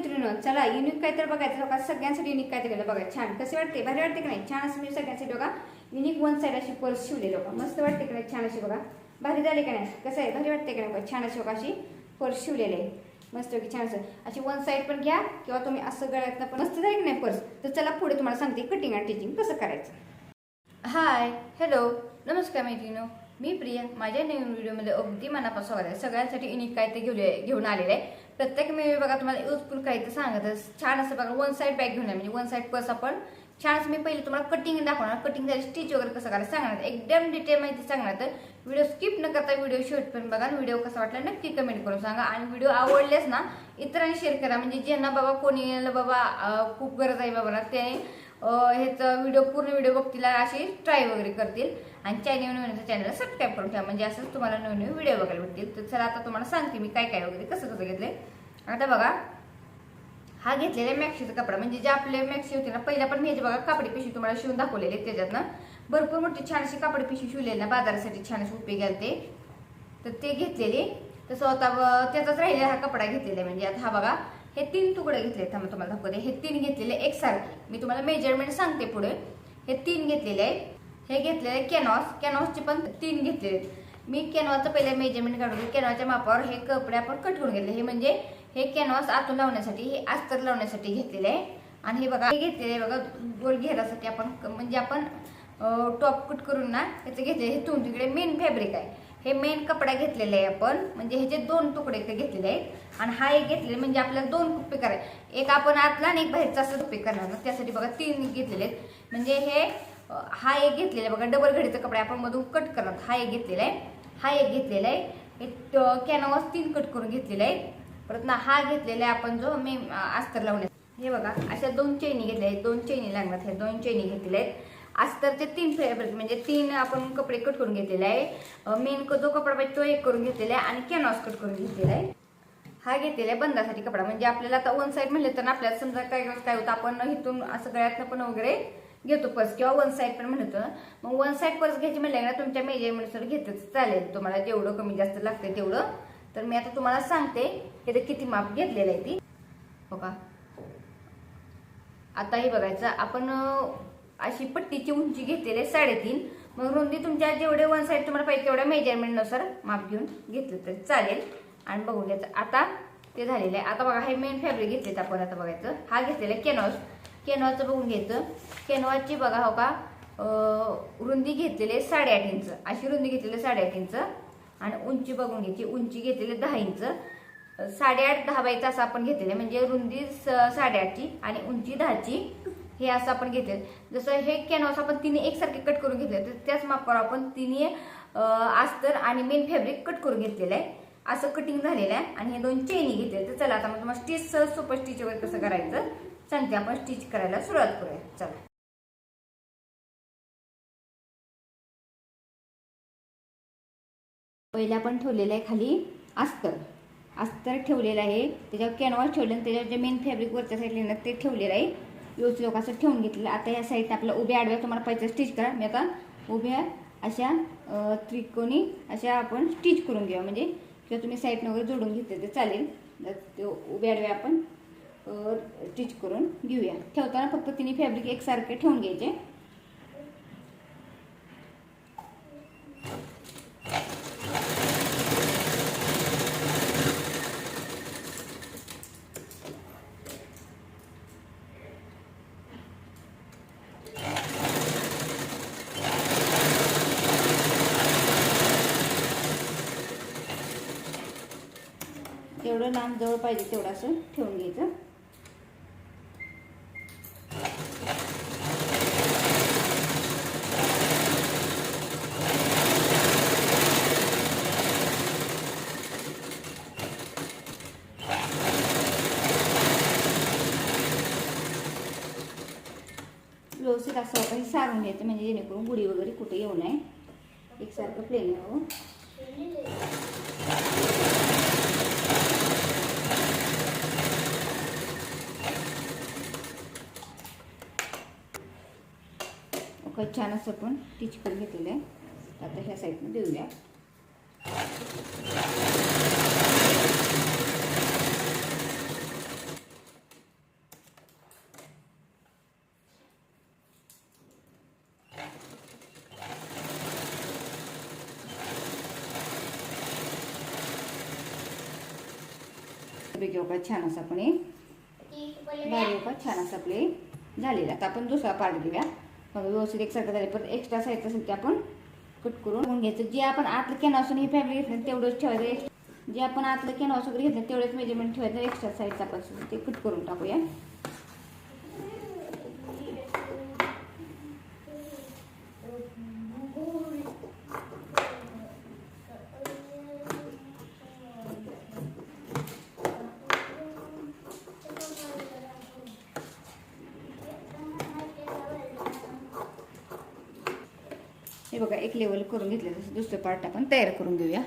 मैत्रिणी, चला युनिक काय तर बघायचं बघा. सगळ्यांसाठी युनिक काय तर केलं बघा. छान कसे वाटते, भारी वाटते की नाही? छान असं मी सगळ्यांसाठी बघा युनिक वन साईड अशी पर्स शिवलेली बघा. मस्त वाटते की नाही? छान अशी बघा. भारी झाले का नाही? कसं आहे, भारी वाटते का नाही? छान अशी बघा अशी पर्स शिवलेली आहे. मस्त की छान असं अशी वन साईड पण घ्या किंवा तुम्ही असं गळ्यातनं पण मस्त झाली की नाही पर्स. तर चला पुढे तुम्हाला सांगते कटिंग आणि टिचिंग कसं करायचं. हाय, हॅलो, नमस्कार मैत्रिणीनो, मी प्रिया. माझ्या नवीन व्हिडिओमध्ये अगदी मनापासून स्वागत आहे. सगळ्यांसाठी युनिक काय ते घेऊन आलेलं आहे. प्रत्येक मी बघा तुम्हाला युजफुल काय ते सांगत छान असं बघा. वन साईड बॅग घेऊन आहे म्हणजे वन साईड पर्स आपण छान असं मी पहिले तुम्हाला कटिंग दाखवणार. कटिंग झाली स्टिच वगैरे कसं करायचं सांगणार, एकदम डिटेल माहिती सांगणार. तर व्हिडिओ स्किप न करता व्हिडिओ शेवटपर्यंत बघा. व्हिडिओ कसा वाटला नक्की कमेंट करून सांगा. आणि व्हिडिओ आवडलेच ना इतरांनी शेअर करा, म्हणजे ज्यांना बाबा कोणी बाबा खूप गरज आहे बाबा त्याने ह्याचा व्हिडिओ पूर्ण व्हिडिओ बघतील अशी ट्राय वगैरे करतील. आणि चॅनलला सबस्क्राईब करून ठेवा, म्हणजे असंच तुम्हाला नवीन नवीन व्हिडिओ बघायला भेटतील. तर चला आता तुम्हाला सांगते मी काय काय वगैरे कसं कसं घेतलंय. आता बघा, हा घेतलेला मॅक्सीचा कपडा, म्हणजे जे आपले मॅक्सी होते ना पहिल्या पण मी बघा कापडी पिशवी तुम्हाला शिवून दाखवलेले. त्याच्यातनं भरपूर मोठी छान अशी कापडी पिशवी शिवलेली ना बाजारासाठी छान अशी उपयोगी आले. तर ते घेतलेले. तसं आता त्याचाच राहिलेला हा कपडा घेतलेला. म्हणजे आता हा बघा हे 3 तुकडे घेतले. तुम्हाला दाखवते हे 3 घेतलेले एकसारखे. मी तुम्हाला मेजरमेंट सांगते पुढे. हे 3 घेतलेले आहे. हे घेतलेले कॅनव्हासचे पण 3 घेतलेले. मी कॅनव्हासचं पहिले मेजरमेंट काढून कॅनव्हाच्या मापावर हे कपडे आपण कट करून घेतले. हे म्हणजे हे कॅनव्हास आतून लावण्यासाठी, हे अस्तर लावण्यासाठी घेतलेले आहे. आणि हे बघा हे घेतलेले बघा गोल घेरासाठी आपण, म्हणजे आपण टॉप कट करून ना त्याचं घेतले. हे तुमच्याकडे मेन फॅब्रिक आहे. हे मेन कपडा घेतलेला आहे आपण, म्हणजे ह्याचे 2 तुकडे ते घेतलेले आहेत. आणि हा एक घेतलेला म्हणजे आपल्याला 2 कुप्पे करायचे. एक आपण आतला आणि एक बाहेरचा असं कुप्पे करणार ना, त्यासाठी बघा 3 घेतलेले आहेत. म्हणजे हे हा एक घेतलेला आहे बघा डबल घडीचा कपडा आपण मधून कट करणार. हा एक घेतलेला आहे. हा एक घेतलेला आहे. हे कॅनव्हास 3 कट करून घेतलेले आहे. परत ना हा घेतलेला आहे आपण जो मेन अस्तर लावण्यात. हे बघा अशा 2 चैनी घेतल्या आहेत. 2 चैनी लागणार. हे 2 चैनी घेतलेल्या आहेत. अस्तरचे 3 फॅब्रिक म्हणजे 3 आपण कपडे कट करून घेतलेले आहे. मेन जो कपडा पाहिजे तो एक करून घेतलेला आहे. आणि कॅनव्हास कट करून घेतलेला आहे. हा घेतलेला आहे बंदासाठी कपडा. म्हणजे आपल्याला आता वन साईड म्हणले तर आपल्याला समजा काय होतं आपण इथून असं गळ्यातनं पण वगैरे घेतो पर्स, किंवा वन साईड पण म्हणतो. मग वन साईड पर्स घ्यायची म्हणले ना तुमच्या मेजरमेंटनुसार घेतच चालेल. तुम्हाला जेवढं कमी जास्त लागते तेवढं. तर मी आता तुम्हाला सांगते की किती माप घेतलेलं आहे ती बघा. आता हे बघायचं आपण अशी पट्टीची उंची घेतलेली आहे 3.5. मग रुंदी तुमच्या जेवढे वन साईड तुम्हाला पाहिजे तेवढ्या मेजरमेंटनुसार माप घेऊन घेतलं तरी चालेल. आणि बघून घ्यायचं. आता ते झालेलं आहे. आता बघा हे मेन फॅब्रिक घेतलेत आपण. आता बघायचं हा घेतलेला कॅनव्हास. कॅनव्हासचं बघून घ्यायचं. कॅनव्हासची बघा हो का रुंदी घेतलेली आहे 8.5 इंच. अशी रुंदी घेतलेली 8.5 इंच. आणि उंची बघून घ्यायची. उंची घेतलेली 10 इंच. 8.5 10 बायचं असं आपण घेतलेलं, म्हणजे रुंदी 8.5ची आणि उंची 10ची. हे असं आपण घेतले. जसं हे कॅनव्हास आपण तिन्ही एकसारखे कट करून घेतले, तर त्याच मापावर आपण तिन्ही अस्तर आणि मेन फॅब्रिक कट करून घेतलेलं आहे. असं कटिंग झालेलं आहे. आणि हे 2 चेनी घेतले. तर चला आता मग तुम्हाला स्टिच सहज सोपं स्टिच वगैरे कसं करायचं सांगते. आपण स्टिच करायला सुरुवात करूया. चला पहिला आपण ठेवलेलं आहे खाली अस्तर ठेवलेलं आहे. त्याच्यावर कॅनव्हास ठेवलं आणि त्याच्यावर जे मेन फॅब्रिक वरच्या साईडला ना ते ठेवलेलं आहे. व्यवस्थित असं ठेवून घेतलेलं. आता या साईडने आपल्याला उभ्या आडव्या तुम्हाला पाहिजे स्टिच करा. मी आता उभ्या अशा त्रिकोणी अशा आपण स्टिच करून घेऊया, म्हणजे किंवा तुम्ही साईडने वगैरे जोडून घेतले ते चालेल. ते उभ्या आडव्या आपण स्टिच करून घेऊया. ठेवताना फक्त तिन्ही फॅब्रिक एकसारखे ठेवून घ्यायचे. जेवढं लांब जवळ पाहिजे तेवढं असं ठेवून घ्यायचं. व्यवस्थित असं काही सारून घ्यायचं, म्हणजे जेणेकरून गुढी वगैरे कुठे येऊ नये. एकसारखं प्लेन यावं. छान असं पण स्टिच करून घेतलेलं आहे. आता ह्या साईडने देऊया. मस्तपैकी बघा छान असं आपण हे भारी बघा छान असं आपले झालेलं. आता आपण दुसरा पार्ट घेऊया. मग व्यवस्थित एकसारखं झाले. परत एक्स्ट्रा साईज असेल ते आपण कट करून घ्यायचं. जे आपण आतलं कॅनव्हास हे फॅब्रिक घेतलं तेवढंच ठेवायचं. जे आपण आतलं कॅनव्हास वगैरे घेतलं तेवढंच मेजरमेंट ठेवायचं. एक्स्ट्रा साईज आपण ते कट करून टाकूया. हे बघा एक लेवल करून घेतलं. जसं दुसरं पार्ट आपण तयार करून घेऊया.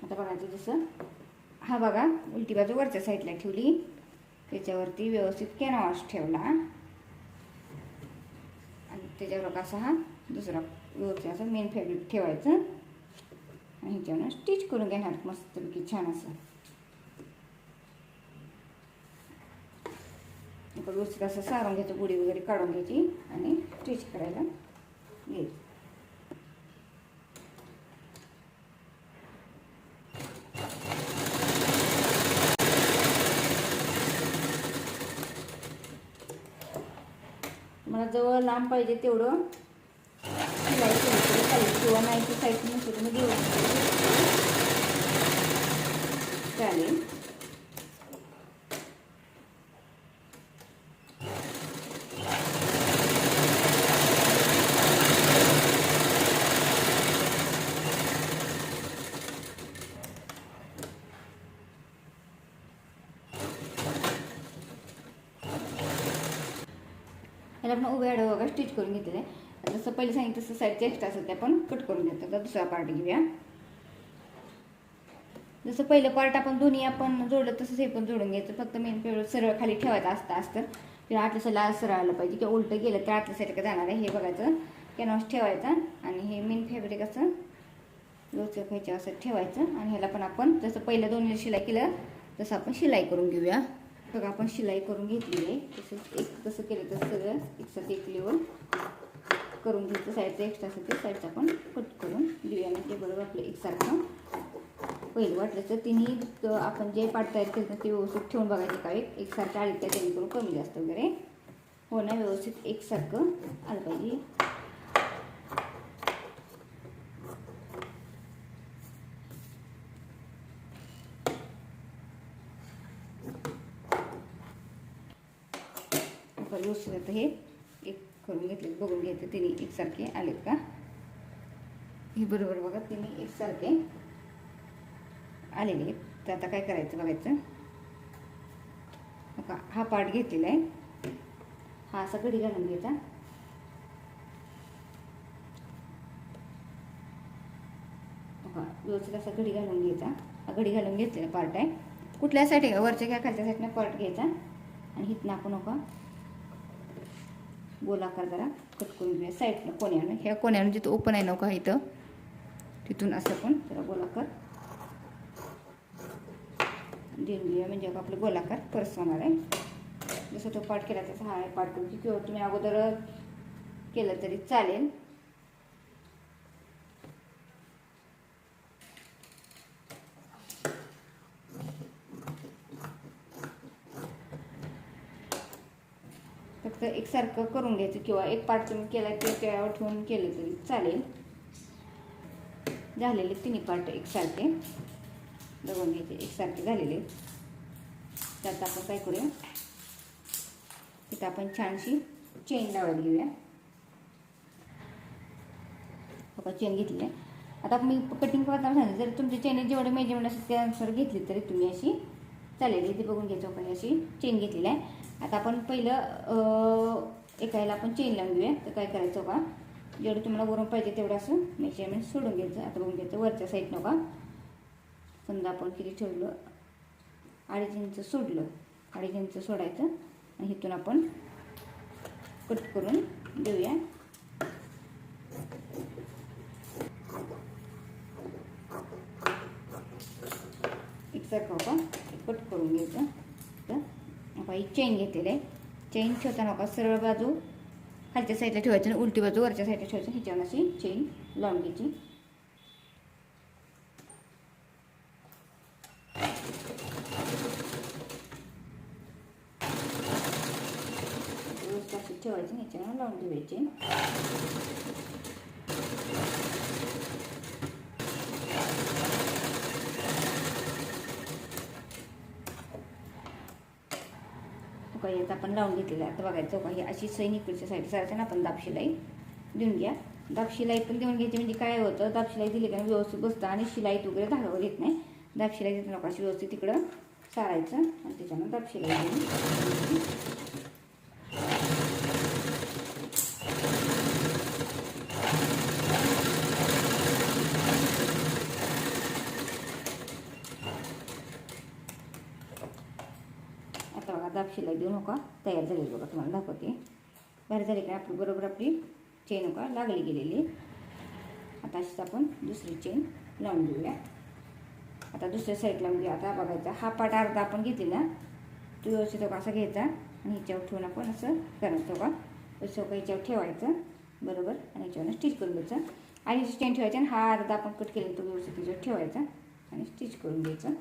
आता बघायचं जसं हा बघा उलटी बाजू वरच्या साईडला ठेवली. त्याच्यावरती व्यवस्थित कॅनव्हास ठेवला आणि त्याच्यावर बघा असा हा दुसरा व्यवस्थित असं मेन फॅब्रिक ठेवायचं आणि ह्याच्यावर स्टिच करून घेणार मस्तपैकी छान असं. व्यवस्थित असं सारून घ्यायचं. बुडी वगैरे काढून घ्यायची आणि स्टिच करायला घ्यायची. मला जवळ लांब पाहिजे तेवढं शिलाई केली चालेल किंवा नाही ती साईड नसेल तुम्ही घेऊ चालेल. आपण उभ्या आडवं बघा स्टिच करून घेतलेलं आहे. जसं पहिले सांगितलं तसं साईडचे एक्स्ट्रा असेल ते आपण कट करून घेतो. आता दुसरा पार्ट घेऊया. जसं पहिलं पार्ट आपण दोन्ही आपण जोडलं तसंच हे पण जोडून घ्यायचं. फक्त मेन पेड सरळ खाली ठेवायचं असतं किंवा आतल्या साईडला सरळ आलं पाहिजे किंवा उलटं गेलं तर आतल्या साईडला जाणार आहे हे बघायचं. कॅनव्हास ठेवायचा आणि हे मेन फॅब्रिक असं व्यवस्थित ह्याच्या असं ठेवायचं आणि ह्याला पण आपण जसं पहिलं दोन्ही शिलाई केलं तसं आपण शिलाई करून घेऊया. बघा आपण शिलाई करून घेतली आहे. तसंच एक कसं केलं तर सगळं एकसाथ एक लेवल करून घ्यायचं. साईडचं एक्स्ट्रा असेल ते साईडचं आपण कट करून देऊया. म्हणजे बरोबर आपलं एकसारखं पहिलं वाटलं तर तिन्ही आपण जे पार्ट तयार केलं ते व्यवस्थित ठेवून बघायचे का एकसारखं आले त्या जेणेकरून कमी जास्त वगैरे हो ना व्यवस्थित एकसारखं आलं पाहिजे. व्यवस्थित आता हे एक करून घेतले बघून घ्यायचं तिन्ही एकसारखे आलेत का हे बरोबर बघा तिन्ही एकसारखे आलेले आहेत. तर आता काय करायचं बघायचं. बघा हा पार्ट घेतलेला आहे. हा असा घडी घालून घ्यायचा. बघा व्यवस्थित असा घडी घालून घ्यायचा. हा घडी घालून घेतलेला पार्ट आहे. कुठल्या साईड वरच्या किंवा खालच्या साईडने पार्ट घ्यायचा आणि इथनं आपण नका गोलाकार जरा कट करून घेऊया. साईडनं कोण्यानं ह्या कोण्यानं जिथं ओपन आहे नका इथं तिथून असं पण जरा गोलाकार देऊन घेऊया. म्हणजे आपलं गोलाकार पर्स होणार आहे. जसं तो पार्ट केला तसा हा पार्ट करून किंवा तुम्ही अगोदर केलं तरी चालेल. फक्त एकसारखं करून घ्यायचं किंवा एक पार्ट तुम्ही केला ते त्यावर ठेवून केलं तरी चालेल. झालेले तिन्ही पार्ट एकसारखे बघून घ्यायचे एकसारखे झालेले. त्यात आपण काय करूया तिथं आपण छानशी चेन लावत घेऊया. बघा चेन घेतली आहे. आता मी कटिंग करताना सांगितलं जर तुमच्या चेने जेवढे मेजरमेंट असेल त्यानुसार घेतली तरी तुम्ही अशी चालेल. इथे बघून घ्यायचं आपण अशी चेन घेतलेली आहे. आता आपण पहिलं एकाला आपण चेन लावून घेऊया. तर काय करायचं का जेवढं तुम्हाला वरून पाहिजे तेवढं असं मेजरमेंट सोडून घ्यायचं. आता बघून घ्यायचं वरच्या साईड नका समजा आपण किती ठेवलं 2.5 इंच सोडलं 2.5 इंच सोडायचं आणि इथून आपण कट करून देऊया. एकसारखं का कट करून घ्यायचं. तर आपण ही चेन घेतलेली आहे. चेन ठेवताना का सरळ बाजू खालच्या साईडला ठेवायचं आणि उलटी बाजू वरच्या साईडला ठेवायचं. ह्याच्यावर अशी चेन लावून घ्यायची. ठेवायचं आणि याच्यावर लावून देऊया चेन. काही आता आपण लावून घेतलेलं आहे. आता बघायचं काही अशी सैन इकडच्या साईड करायचं ना आपण दाब शिलाई देऊन घ्या. दाब शिलाई पण देऊन घ्यायची म्हणजे काय होतं, दाब शिलाई दिली का व्यवस्थित बसतं आणि शिलाईत वगैरे धागावर येत नाही. दाब शिलाई देताना अशी व्यवस्थित तिकडं सारायचं आणि त्याच्यानं दाब शिलाई देऊन आता बघा दाब शिलाई देऊ नका तयार झाली बघा. तुम्हाला दाखवते बाहेर झाली का आपली बरोबर आपली चेन का लागली गेलेली. आता अशीच आपण दुसरी चेन लावून देऊया. आता दुसऱ्या साईडला म्हणजे आता बघायचा हा पार्ट अर्धा आपण घेतली ना तो व्यवस्थित असा घ्यायचा आणि ह्याच्यावर ठेवून आपण असं करायचं का असं का ह्याच्यावर ठेवायचं बरोबर आणि ह्याच्यावर स्टिच करून द्यायचं आणि स्टँड ठेवायचं आणि हा अर्धा आपण कट केला तो व्यवस्थित त्याच्यावर ठेवायचा आणि स्टिच करून द्यायचं.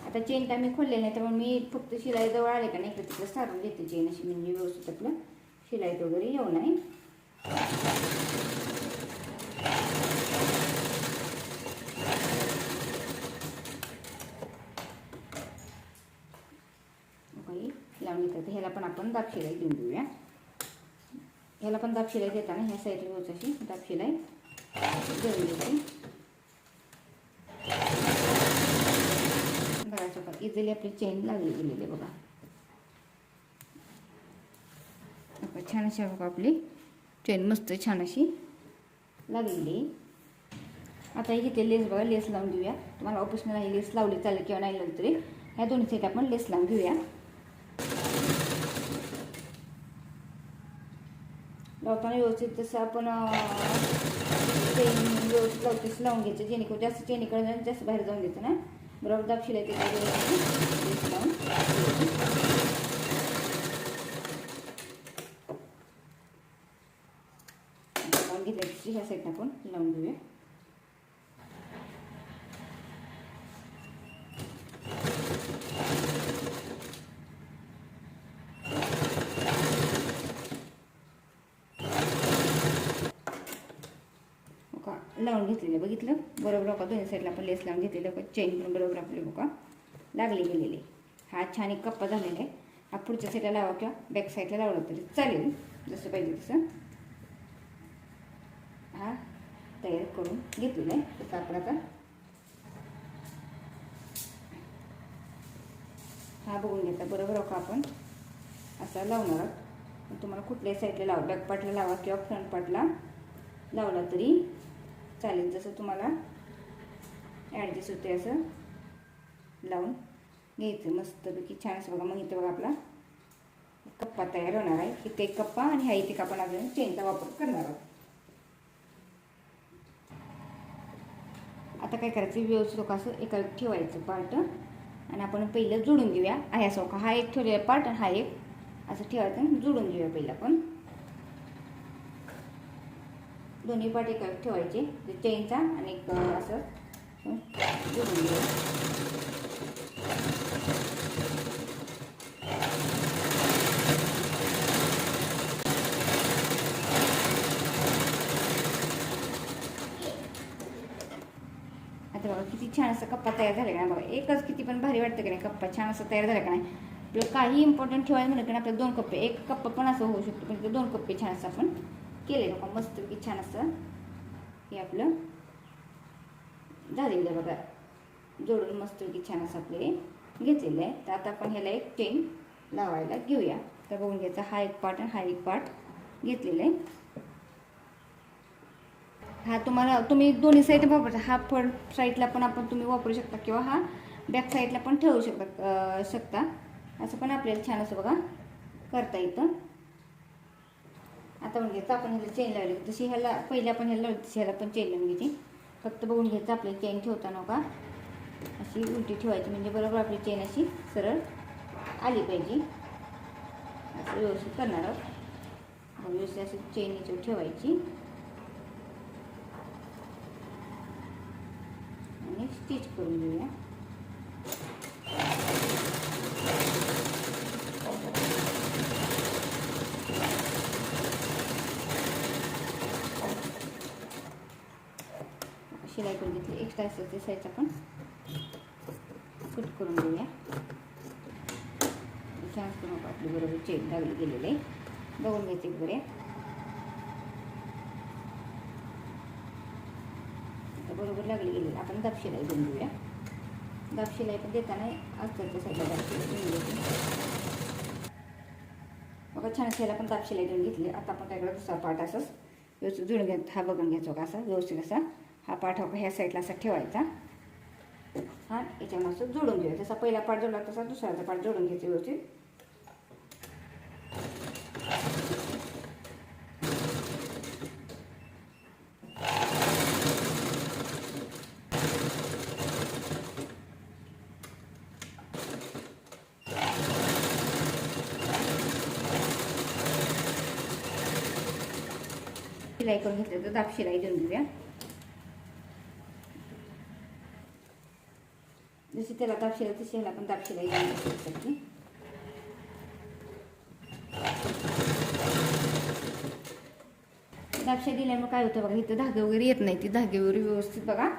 आता चेन काय मी खोललेली नाही त्यामुळे मी फक्त शिलाई जवळ आले का नाही इकडे तिकडे सारून घेते चेन अशी म्हणजे व्यवस्थित आपलं शिलाईत वगैरे येऊ नये. काही लावून घेतात ह्याला पण आपण दाब शिलाई देऊन देऊया. ह्याला पण दाब शिलाई देताना ह्या साईडला व्यवस्थित अशी दाब शिलाई देऊन द्यायची. इझिली आपली चेन लागली गेलेली आहे बघा. छान अशी बघा आपली चेन मस्त छान अशी लागलेली. आता इथे लेस बघा लेस लावून घेऊया. तुम्हाला ऑप्शनल आहे लेस लावली चालेल किंवा नाही लावली तरी ह्या दोन्ही साईड आपण लेस लावून घेऊया. लावताना व्यवस्थित जसं आपण चेन व्यवस्थित लावतो तसं लावून घ्यायचं जेणेकरून जास्त चेनीकडे जास्त बाहेर जाऊन द्यायचं ना बरोबर दाब शिलाई लेस लावून घेतल्याची ह्या साईडनं आपण लावून घेऊया. लावून घेतलेले बघितलं बरोबर बघा दोन्ही साईडला आपण लेस लावून घेतलेलं बघा. चेन पण बरोबर आपली बघा लागली गेलेली. हा छान एक कप्पा झालेला आहे. हा पुढच्या साईडला लावा किंवा बॅक साईडला लावला तरी चालेल जसं पाहिजे तसं. हा तयार करून घेतलेला आहे. तसं आपण आता हा बघून घेता बरोबर का आपण असा लावणार आहोत. तुम्हाला कुठल्याही साईडला लावा बॅक पार्टला लावा किंवा फ्रंट पार्टला लावला तरी चालेल जसं तुम्हाला ॲडजस्ट होते असं लावून घ्यायचं मस्तपैकी छान असं बघा. मग इथं बघा आपला कप्पा तयार होणार आहे. इथे एक कप्पा आणि ह्या इथे आपण अजून चेनचा वापर करणार आहोत. आता काय करायचं व्यवस्थित असं एका ठेवायचं पार्ट आणि आपण पहिलं जोडून घेऊया. आहे असं का हा एक ठेवलेला पार्ट आणि हा एक असं ठेवायचं आणि जोडून घेऊया. पहिलं आपण दोन्ही पार्ट एका ठेवायचे चेनचा आणि एक असं जोडून घेऊया. आता बघा किती छान असा कप्पा तयार झाला का नाही बघा. एकच किती पण भारी वाटतं का नाही कप्पा छान असं तयार झाला का नाही. आपलं काही इम्पॉर्टंट ठेवायला म्हणलं की नाही आपल्याला 2 कप्पे एक कप्पा पण असं होऊ शकतो पण 2 कप्पे छान असं आपण केले बघा. मस्तपैकी छान असं हे आपलं झालेलं आहे बघा. जोडून मस्तपैकी छान असं आपले घेतलेलं आहे. तर आता आपण ह्याला एक चेन लावायला घेऊया. तर बघून घ्यायचा हा एक पार्ट आणि हा एक पार्ट घेतलेला आहे. हा तुम्ही दोन्ही साईड वापरता. हा फ्रंट साईडला पण आपण तुम्ही वापरू शकता किंवा हा बॅक साईडला पण ठेवू शकता असं पण आपल्याला छान असं बघा करता येतं. आता बघून घ्यायचं आपण ह्याला चेन लावली जशी ह्याला पहिले आपण ह्याला लावली तशी ह्याला पण चेन लावून घ्यायची. फक्त बघून घ्यायचं आपल्याला चेन ठेवताना का अशी उलटी ठेवायची म्हणजे बरोबर आपली चेन अशी सरळ आली पाहिजे. असं व्यवस्थित करणार आहोत. व्यवस्थित अशी चेन याच्यावर ठेवायची आणि स्टिच करून घेऊया. शिलाई करून घेतली. एक्स्ट्रा असतं ते साईज आपण कट करून घेऊया. छान करून आपली बरोबर चेन लागली गेलेली आहे. बघून घ्यायची बरे. आता बरोबर लागली गेलेली. आपण दाब शिलाई देऊन घेऊया. दाब शिलाई पण देताना अस्तरच्या साईडला दाब शिलाई देऊन घ्यायची. बघा छान शिलाई पण दाब शिलाई देऊन घेतली. आता आपण काय करायचं, दुसरा पार्ट असंच व्यवस्थित जुळून घ्यायचा. हा बघून घ्यायचा का असा व्यवस्थित असा हा पार्ट हो का ह्या साईडला असा ठेवायचा. हा याच्यावर असं जोडून घेऊया. जसा पहिला पार्ट जोडला तसा दुसऱ्याचा पार्ट जोडून घ्यायचा व्यवस्थित. शिलाई करून घेतलं तर दाब शिलाई देऊन घेऊया. जशी त्याला दाब शिलाई तशी ह्याला पण दाब शिलाई देऊन घ्यायची. दाब शिलाई दिल्यामुळे काय होतं बघा, इथं धागे वगैरे येत नाही. ती धागे वगैरे व्यवस्थित बघा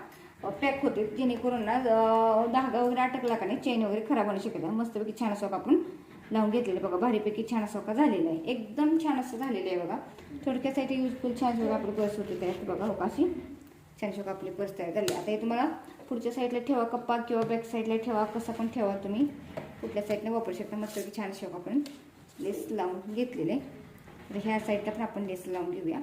पॅक होते, जेणेकरून ना धागा वगैरे अटकला का नाही चेन वगैरे खराब होणं शक्यता. मस्तपैकी छान असं आपण लावून घेतलेलं बघा. भारीपैकी छान असं का झालेलं आहे. एकदम छान असं झालेलं आहे बघा. थोडक्यासाठी युजफुल छान बघा आपली पर्स होती तयार बघा. हो अशी छान शोक आपली पर्स तयार झाली. आता हे तुम्हाला पुढच्या साईडला ठेवा कप्पा किंवा बॅक साईडला ठेवा, कसं पण ठेवा तुम्ही, कुठल्या साईडने वापरू शकता. मस्तपैकी छान शोक आपण लेस लावून घेतलेले. तर ह्या साईडला पण आपण लेस लावून घेऊया.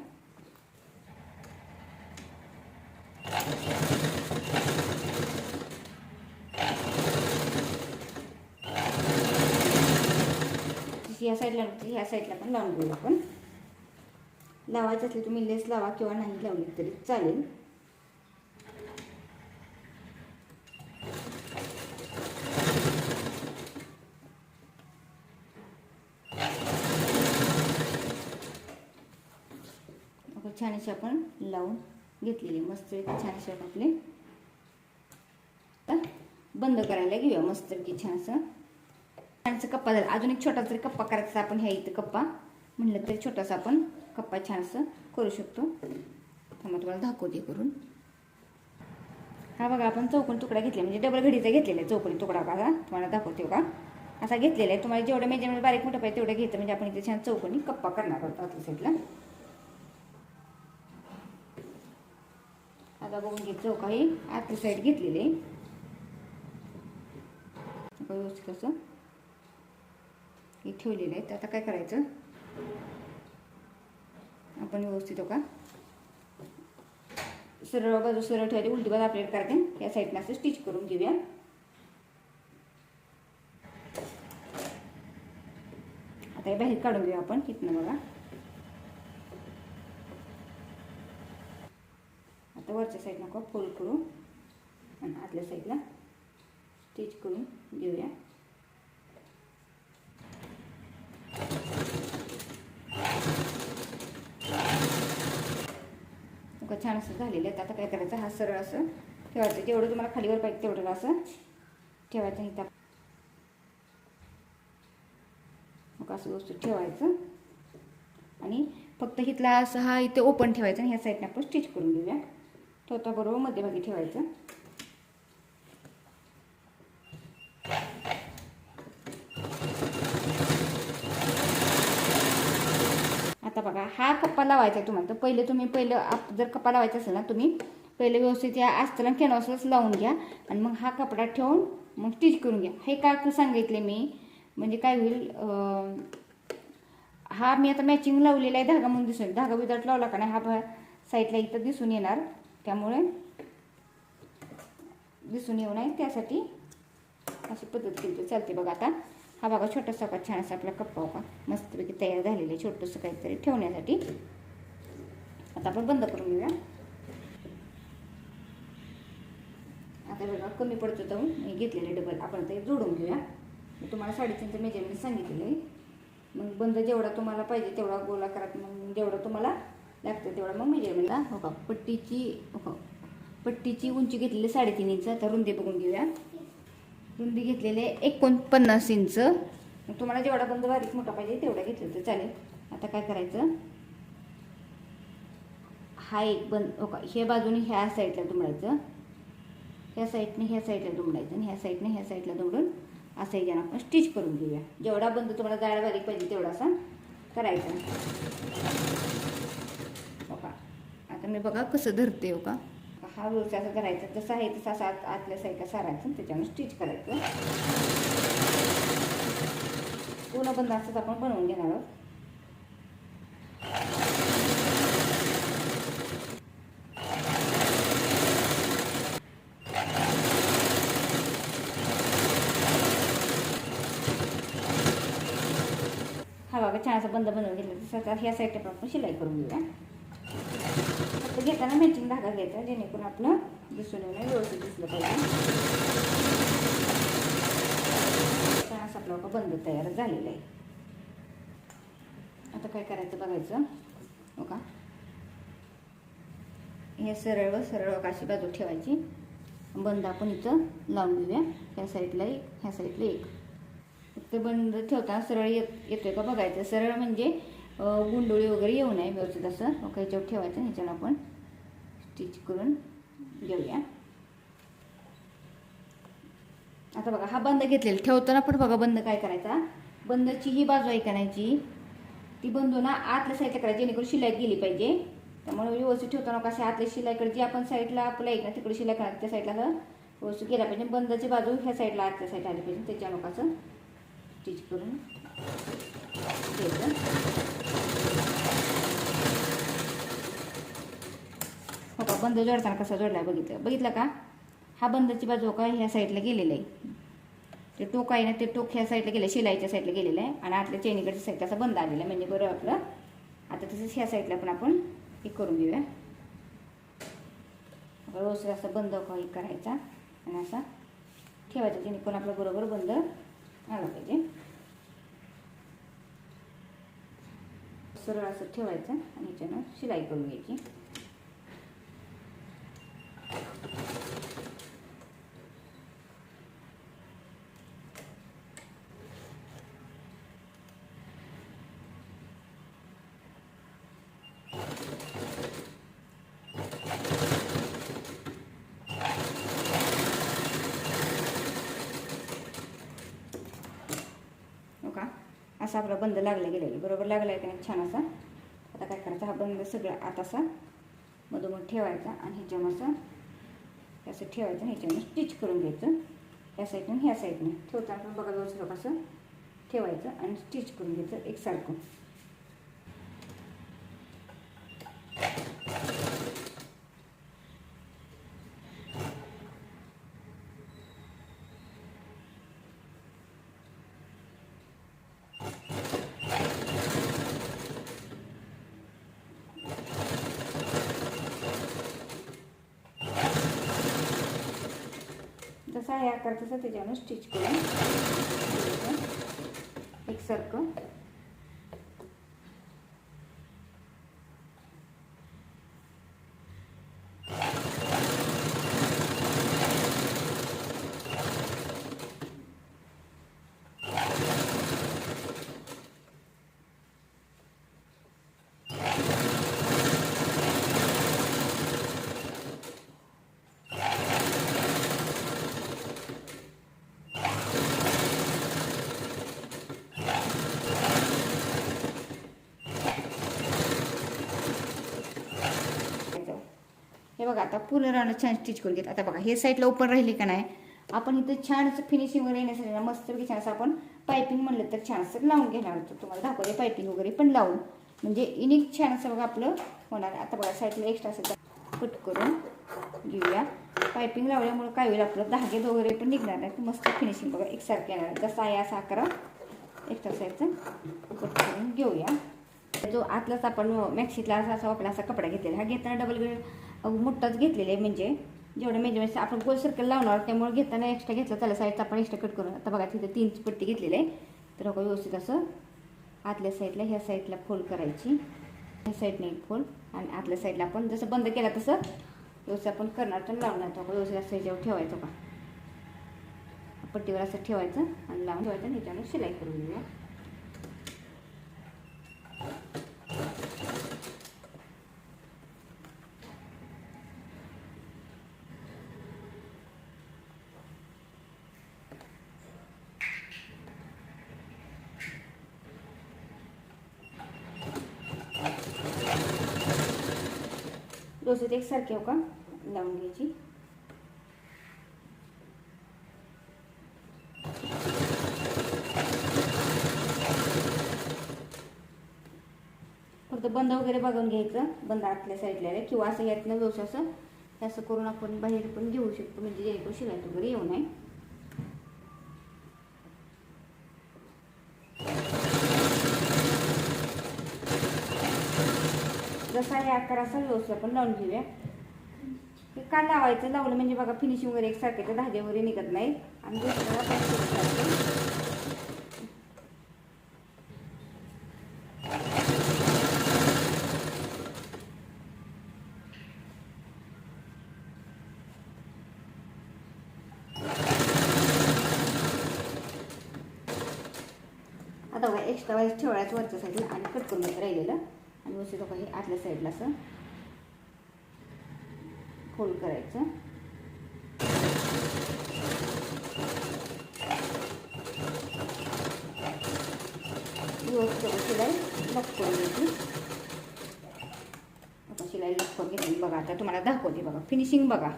ह्या साईडला पण लावून घेऊ आपण. लावायचं असले तुम्ही लेस लावा किंवा नाही लावली तरी चालेल. छान अशी आपण लावून घेतलेली मस्त छान अशी आपले बंद करायला घेऊया. मस्त छान असं छानसा कप्पा झाला. अजून एक छोटासा कप्पा करायचा आपण. ह्या इथं कप्पा म्हणलं तरी छोटासा आपण कप्पा छान असं करू शकतो. मग तुम्हाला दाखवते करून. हा बघा आपण चौकोनी तुकडा घेतला, म्हणजे डबल घडीचा घेतलेला आहे चौकोनी तुकडा बघा. तुम्हाला दाखवते का असा घेतलेला आहे. तुम्हाला जेवढं मेजरमेंट बारीक मोठं पाहिजे तेवढं घ्यायचं, म्हणजे आपण इथे छान चौकोनी कप्पा करणार आहोत आतल्या साईडला. आता बघून घे चौका ही आतली साईड घेतलेली आहे. व्यवस्थित असं हे ठेवलेलं आहे. तर आता काय करायचं, आपण व्यवस्थित हो का सरळ बाजू सरळ ठेवायची, उलटी बाजू आपल्याला करायची. या साईडला असं स्टिच करून घेऊया. आता हे बाहेर काढून घेऊया आपण इथनं बघा. आता वरच्या साईडला का फोल्ड करू आणि आतल्या साईडला स्टिच करून घेऊया. छान असं झालेलं आहे. आता काय करायचं, हा सरळ असं ठेवायचं. जेवढं तुम्हाला खालीवर पाहिजे तेवढं असं ठेवायचं. इथं असं व्यवस्थित ठेवायचं आणि फक्त इथला असं हा इथे ओपन ठेवायचं आणि ह्या साईडने आपण स्टिच करून घेऊया. ठेवता बरोबर मध्यभागी ठेवायचं. आता बघा हा कप्पा लावायचा आहे तुम्हाला. तर पहिलं जर कप्पा लावायचा असेल ना, तुम्ही पहिले व्यवस्थित या अस्तर कॅनव्हासलाच लावून घ्या आणि मग हा कपडा ठेवून मग स्टिच करून घ्या. हे का सांगितले मी, म्हणजे काय होईल, हा मी आता मॅचिंग लावलेला आहे धागा म्हणून दिसून, धागा विदाउट लावला का नाही हा साईडला इथं दिसून येणार, त्यामुळे दिसून येऊ नये त्यासाठी अशी पद्धत केली तर चालते. बघा आता हा बघा छोटासा का छान असा आपला कप्पा होता मस्तपैकी तयार झालेलं आहे छोटंसं काहीतरी ठेवण्यासाठी. आता आपण बंद करून घेऊया. आता बघा कमी पडतो तर मी घेतलेले डबल आपण ते जोडून घेऊया. मी तुम्हाला 3.5 मेजरमेंट सांगितलेलं आहे. मग बंद जेवढा तुम्हाला पाहिजे तेवढा गोलाकारात, मग जेवढा तुम्हाला लागतं तेवढा मग मेजरमेंटला. हो का, पट्टीची उंची घेतलेली 3.5 इंच. आता रुंदी बघून घेऊया. रुंदी घेतलेले 49 इंच. मग तुम्हाला जेवढा बंद बारीक मोठा पाहिजे तेवढा घेतलं तर चालेल. आता काय करायचं, हा एक बंद हो का, ह्या बाजूने ह्या साईडला दुमडायचं, ह्या साईडने ह्या साईडला दुमडायचं आणि ह्या साईडने ह्या साईडला दुमडून असं याच्यानं आपण स्टिच करून घेऊया. जेवढा बंद तुम्हाला जाड बारीक पाहिजे तेवढा असा करायचा. हो का, आता मी बघा कसं धरते. हो का, हा व्यवस्थित असं करायचं, जसं आहे तसं असं आतल्या साईडला सारायचं, त्याच्यानं स्टिच करायचं. पूर्ण बंद असंच आपण बनवून घेणार आहोत. हा बघा छान असं बंद बनवून घेतलं. तसं ह्या साईडला आपण शिलाई करून घेऊया. फक्त घेताना मॅचिंग धागा घ्यायचा, जेणेकरून आपलं दिसून येणं व्यवस्थित दिसलं पाहिजे. असं आपला बंद तयार झालेला आहे. आता काय करायचं बघायचं. हो का, हे सरळ अशी बाजू ठेवायची. बंद आपण इथं लावून घेऊया. ह्या साईडला एक, ह्या साईडला एक. फक्त बंद ठेवताना सरळ येतोय का बघायचं. सरळ म्हणजे गुंडोळी वगैरे येऊ नये, व्यवस्थित असं ह्याच्यावर ठेवायचं. ह्याच्यानं आपण स्टिच करून घेऊया. आता बघा हा बंद घेतलेला ठेवताना पण बघा बंद काय करायचा, बंदची ही बाजू आहे करायची, ती बंद ना आतल्या साईडला करायची, जेणेकरून शिलाई गेली पाहिजे. त्यामुळे व्यवस्थित ठेवताना कसं आतल्या शिलाईकडे जी आपण साईडला आपलं आहे ना तिकडे शिलाई करायची, त्या साईडला व्यवस्थित गेला पाहिजे. बंदाची बाजू ह्या साईडला आतल्या साईडला आली पाहिजे. त्याच्यानं कसं स्टिच करून घ्यायचं. हो का, बंद जोडताना कसा जोडला बघितलं का. हा बंदची बाजू का ह्या साईडला गेलेला आहे, ते टोक आहे ना ते टोक ह्या साईडला गेलं, शिलाईच्या साईडला गेलेलं आहे आणि आतल्या चेनीकडच्या साईडला असा बंद आलेला आहे, म्हणजे बरं आपलं. आता तसंच ह्या साईडला पण आपण हे करून घेऊया. व्यवस्थित असं बंद हे करायचा आणि असा ठेवायचा, जेणेकरून आपलं बरोबर बंद आला पाहिजे. सरळ असं ठेवायचं आणि ह्याच्यानं शिलाई करून घ्यायची. असा आपला बंद लागला गेलेला बरोबर लागला आहे का नाही छान असा. आता काय करायचं, हा बंद सगळा आता असा मधोमध ठेवायचा आणि ह्याच्यावर असं ठेवायचं, ह्याच्यानं स्टिच करून घ्यायचं. या साईडनं ह्या साईडने ठेवताना पण बघा व्यवस्थित असं ठेवायचं आणि स्टिच करून घ्यायचं एकसारखं. जसा आहे आकार तसा त्याच्यानं स्टिच करून एकसारखं. हे बघा आता पूर्ण राहणं छान स्टिच करून घेत. आता बघा हे साईडला ओपन राहिली का नाही, आपण इथं छान असं फिनिशिंग वगैरे येण्यासाठी ना मस्तपैकी छान असं आपण पायपिंग म्हणलं तर छान असं लावून घेणार होतो. तुम्हाला दाखवले पायपिंग वगैरे पण लावून, म्हणजे युनिक छान असं बघा आपलं होणार. आता बघा साईडला एक्स्ट्रा असं कट करून घेऊया. पायपिंग लावल्यामुळे काय होईल, आपलं धागे वगैरे पण निघणार नाही, मस्त फिनिशिंग बघा एकसारखं येणार. जसा आहे असा आकार एक्स्ट्रा साईडचा कट करून घेऊया. जो आतलाच आपण मॅक्सीतला असा आपला असा कपडा घेतलेला, हा घेताना डबल ग्रेड मोठाच घेतलेला आहे, म्हणजे जेवढं मेजरमेंट आपण गोल सर्कल लावणार त्यामुळे घेताना एक्स्ट्रा घेतलं त्याला साईडचा आपण एक्स्ट्रा कट करून. आता बघा तिथे 3 पट्टी घेतलेली आहे, तर व्यवस्थित असं आतल्या साईडला ह्या साईडला फोल्ड करायची, ह्या साईडने एक फोल्ड आणि आतल्या साईडला आपण जसं बंद केला तसं व्यवस्थित आपण करणार तर लावणार. तो व्यवस्थित असं ह्याच्यावर ठेवायचं का पट्टीवर असं ठेवायचं आणि लावून ठेवायचं आणि ह्याच्यावर शिलाई करून घेऊया. व्यवस्थित एकसारखे हो का लावून घ्यायची. फक्त बंद वगैरे बघून घ्यायचं, बंद आतल्या साईडला आहे किंवा असं यातनं व्यवस्थित असं असं करून आपण बाहेर पण घेऊ शकतो, म्हणजे जेणेकरून शिलाई वगैरे येऊ नये. जसा हे आकार असेल व्यवस्थित आपण लावून घेऊया. हे का लावायचं, लावलं म्हणजे बघा फिनिशिंग वगैरे एकसारखे तर धागे वगैरे निघत नाही आणि आता बघा एक्स्ट्रा वाईज ठेवायचं वरच्या साईडला आणि कट करून राहिलेलं आणि व्यवस्थित बघा हे आतल्या साईडला असं फोल्ड करायचं. व्यवस्थित शिलाई लॉक करून घ्यायची. आता शिलाई लॉक करून घेतली बघा. आता तुम्हाला दाखवते बघा फिनिशिंग बघा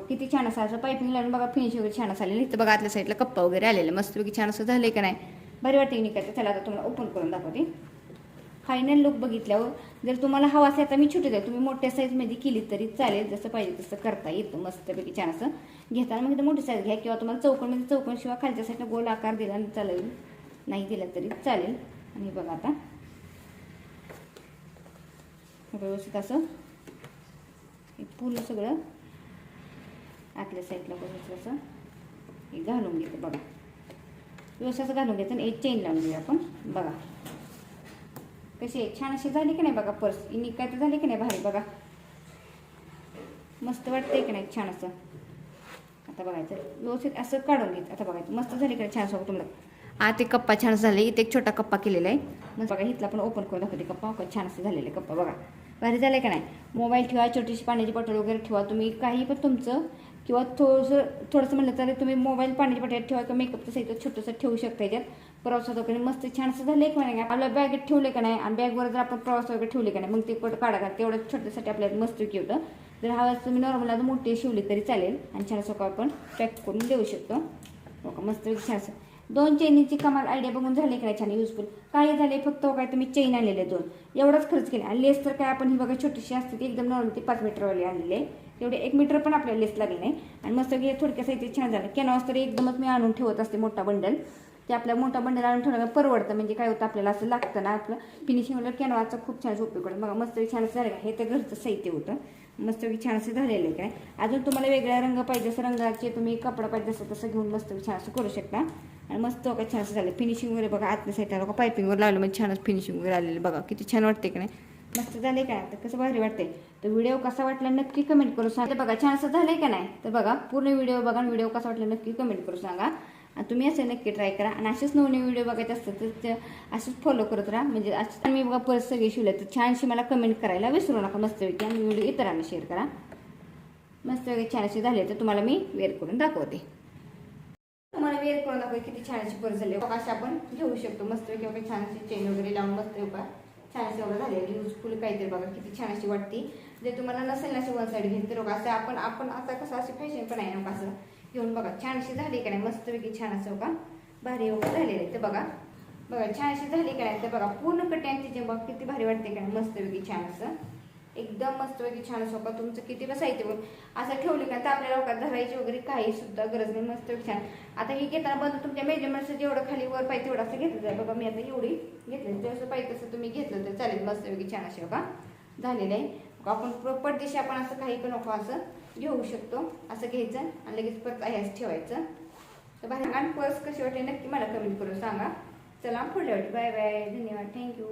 किती छान असं पायपिंग लावून बघा फिनिशिंग वगैरे छान असं आलेलं. इथं बघा आतल्या साईडला कप्पा वगैरे आलेलं मस्तपैकी छान असं झालंय का नाही, बरी वाटते निघायचं. चला आता तुम्हाला ओपन करून दाखवते. फायनल लुक बघितल्यावर जर तुम्हाला हवा असेल तर मी छोटे द्या, तुम्ही मोठ्या साईजमध्ये केली तरी चालेल, जसं पाहिजे तसं करता येतं मस्तपैकी छान असं. घेताना मग मोठी साईज घ्या किंवा तुम्हाला चौकोनमध्ये चौकोन शिवाय खालच्या साईडला गोल आकार दिला चालेल, नाही दिला तरी चालेल. आणि बघा आता व्यवस्थित असं पूर्ण सगळं आतल्या साईडला व्यवस्थित असं हे घालून घेतं बघा. व्यवस्थित असं घालून घ्यायचं आणि एक चेन लावून घेऊया आपण. बघा कशी छान अशी झाली की नाही बघा, पर्स निघाय तर झाली की नाही भारी बघा, मस्त वाटतंय की नाही छान असं. आता बघायचं व्यवस्थित असं काढून घ्यायचं. आता बघायचं मस्त झाली की नाही छान सोबत तुम्हाला. आत एक कप्पा छान झाले, इथे एक छोटा कप्पा केलेला आहे मग बघा. इथला पण ओपन करून दाखवते कप्पा छान असं झालेलं आहे कप्पा बघा, भारी झालं का नाही. मोबाईल ठेवा, छोटीशी पाण्याची बॉटल वगैरे ठेवा तुम्ही, काही पण तुमचं किंवा थोडंसं म्हणलं तर तुम्ही मोबाईल पाण्याची बॉटल ठेवा किंवा मेकअपचं साहित्य छोटंसं ठेवू शकता याच्यात. प्रवासात वगैरे मस्त छान असं झालं की नाही, आपल्या बॅगेत ठेवले का नाही आणि बॅगवर जर आपण प्रवास वगैरे ठेवले का नाही मग ते कुठं काढा का तेवढं छोट्यासाठी आपल्याला मस्त की होतं. जर हवा तुम्ही नॉर्मल आता मोठी शिवली तरी चालेल आणि छान असं आपण पॅक करून देऊ शकतो. हो मस्त छान असं. 2 चेनीची कमाल आयडिया बघून झाली की नाही छान युजफुल. काही झाले फक्त काय तुम्ही चेन आणलेले 2 एवढंच खर्च केला आणि लेस तर काय आपण ही बघा छोटीशी असते ती एकदम नॉर्मल ती 5 मीटरवाली आणलेली आहे, तेवढे 1 मीटर पण आपल्याला लेस लागली नाही. आणि मस्त की थोडक्यात इथे छान झालं. कॅनव्हास तरी एकदमच मी आणून ठेवत असते मोठा बंडल, ते आपल्या मोठा बंडल आणून ठेवणं परवडतं. म्हणजे काय होतं आपल्याला असं लागतं ना आपलं फिनिशिंगला कॅनव्हासचा खूप छान उपयोग पडतो. बघा मस्त छान असं झालं. हे तर घरचं साहित्य होतं मस्तपैकी छान असं झालेलं आहे. काय अजून तुम्हाला वेगळ्या रंग पाहिजे असं रंगाचे तुम्ही कपडा पाहिजे असं तसं घेऊन मस्त छान असं करू शकता. आणि मस्त काय छान असं झालं. फिनिशिंग वगैरे बघा आतल्या साईडला बघा पायपिंगवर लावलं म्हणजे छानच फिनिशिंग वगैरे आलेलं बघा किती छान वाटते की नाही, मस्त झाले काय. तर कसं भारी वाटते. तर व्हिडिओ कसा वाटला नक्की कमेंट करू सांगा. बघा छान असं झालंय का नाही, तर बघा पूर्ण व्हिडिओ बघा, व्हिडिओ कसा वाटला नक्की कमेंट करू सांगा. आणि तुम्ही असं नक्की ट्राय करा आणि असेच नवीन व्हिडिओ बघायचे असतात तर ते असेच फॉलो करत राहा. म्हणजे असं मी बघा परत सगळे शिवले तर छानशी मला कमेंट करायला विसरू नका मस्तपैकी. आणि व्हिडिओ इतरांना शेअर करा. मस्तपैकी छान अशी झाले तर तुम्हाला मी वेअर करून दाखवते. तुम्हाला वेअर करून दाखवते किती छान अशी परत झाली बघा. अशी आपण घेऊ शकतो मस्तपैकी बघा. छान अशी चेन वगैरे लावून मस्त बघा छान अशी एवढं झाले युजफुल काहीतरी बघा किती छान अशी वाटते. जर तुम्हाला नसेल ना अशी वन साईड घेतली तर बघा असं आपण आता कसं अशी फॅशन पण आहे ना असं घेऊन बघा छान अशी झाली का नाही मस्तपैकी छान असं बघा भारी वगैरे झालेलं आहे. तर बघा छान अशी झाली का नाही, तर बघा पूर्ण कट्यांची जे बघ किती भारी वाटते का नाही मस्तपैकी छान असं एकदम मस्तपैकी छान असं बघा. तुमचं किती बसायचे बघ असं ठेवले का तर आपल्याला बघा धरायची वगैरे काही सुद्धा गरज नाही मस्तपैकी छान. आता ही घेताना बंद तुमच्या मेजरमेंटचं जेवढं खाली वर पाहिजे तेवढं असं घेतलं जाईल बघा. मी आता एवढी घेतली जसं पाहिजे तसं तुम्ही घेतलं तर चालेल मस्तपैकी छान असे बघा झालेलं आहे. आपण प्रॉपर दिशा आपण असं काही पण नको असं घेऊ शकतो. असं घ्यायचं आणि लगेच परत आहेच ठेवायचं. तर बाहेर आणि पर्स कशी वाटली नक्की मला कमेंट करून सांगा. चला पुढल्या वेळी बाय बाय, धन्यवाद, थँक्यू.